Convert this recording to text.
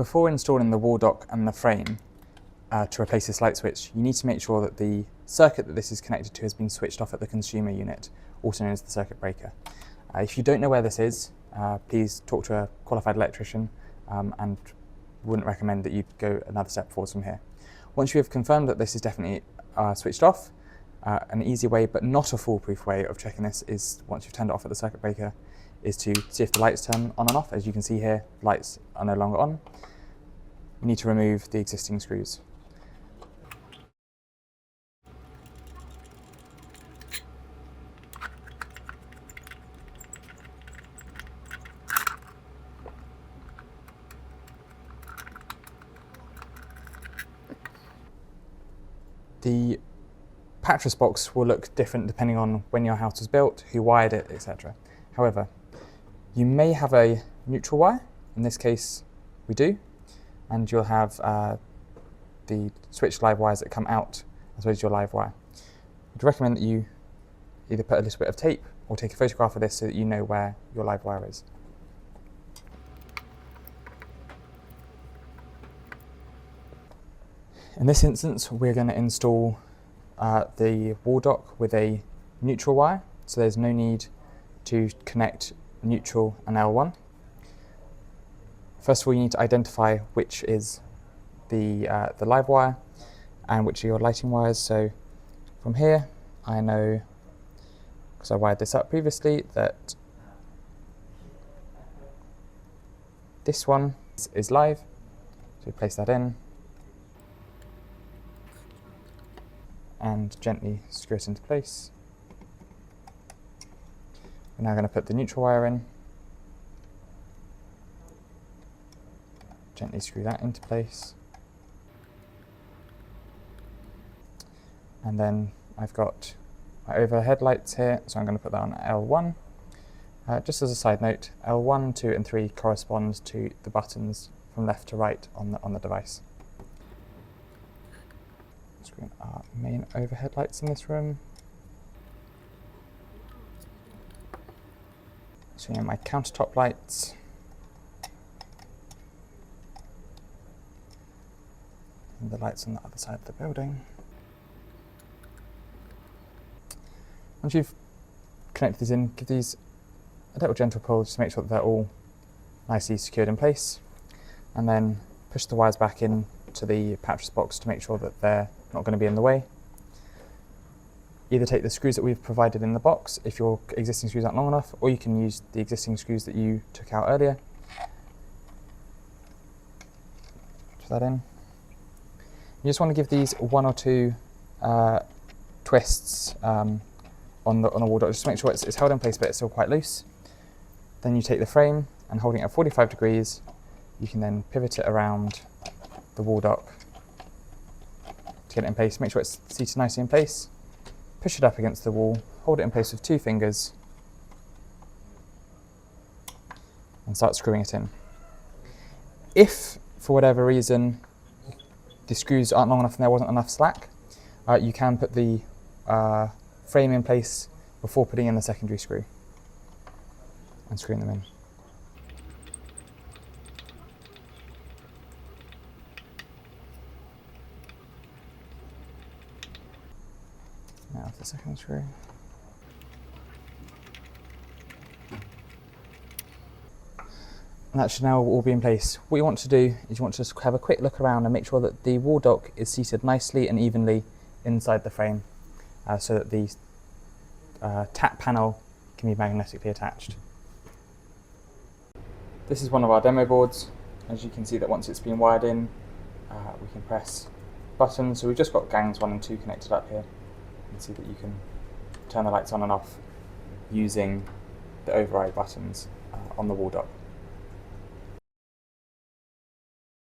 Before installing the wall dock and the frame to replace this light switch, you need to make sure that the circuit that this is connected to has been switched off at the consumer unit, also known as the circuit breaker. If you don't know where this is, please talk to a qualified electrician and wouldn't recommend that you go another step forward from here. Once you have confirmed that this is definitely switched off, an easy way but not a foolproof way of checking this is, once you've turned it off at the circuit breaker, is to see if the lights turn on and off. As you can see here, lights are no longer on. You need to remove the existing screws. The Pattress box will look different depending on when your house was built, who wired it, etc. However, you may have a neutral wire. In this case, we do. And you'll have the switched live wires that come out as well as your live wire. I'd recommend that you either put a little bit of tape or take a photograph of this so that you know where your live wire is. In this instance, we're going to install the wall dock with a neutral wire, so there's no need to connect neutral and L1. First of all, you need to identify which is the live wire and which are your lighting wires. So from here, I know, because I wired this up previously, that this one is live, so we place that in and gently screw it into place. We're now going to put the neutral wire in, gently screw that into place, and then I've got my overhead lights here, so I'm going to put that on L1. Just as a side note, L1, 2 and 3 correspond to the buttons from left to right on the device. Screwing our main overhead lights in this room. Swinging my countertop lights. And the lights on the other side of the building. Once you've connected these in, give these a little gentle pull just to make sure that they're all nicely secured in place. And then push the wires back in to the Pattress box to make sure that they're not going to be in the way. Either take the screws that we've provided in the box if your existing screws aren't long enough, or you can use the existing screws that you took out earlier. Put that in. You just want to give these 1 or 2 twists on the wall dock, just to make sure it's held in place but it's still quite loose. Then you take the frame and, holding it at 45 degrees, you can then pivot it around the wall dock to get it in place. Make sure it's seated nicely in place. Push it up against the wall, hold it in place with 2 fingers, and start screwing it in. If, for whatever reason, the screws aren't long enough and there wasn't enough slack, you can put the frame in place before putting in the secondary screw and screwing them in. Now for the second screw. And that should now all be in place. What you want to do is you want to just have a quick look around and make sure that the wall dock is seated nicely and evenly inside the frame, so that the tap panel can be magnetically attached. This is one of our demo boards. As you can see, that once it's been wired in, we can press buttons. So we've just got gangs 1 and 2 connected up here. You can see that you can turn the lights on and off using the override buttons on the wall dock.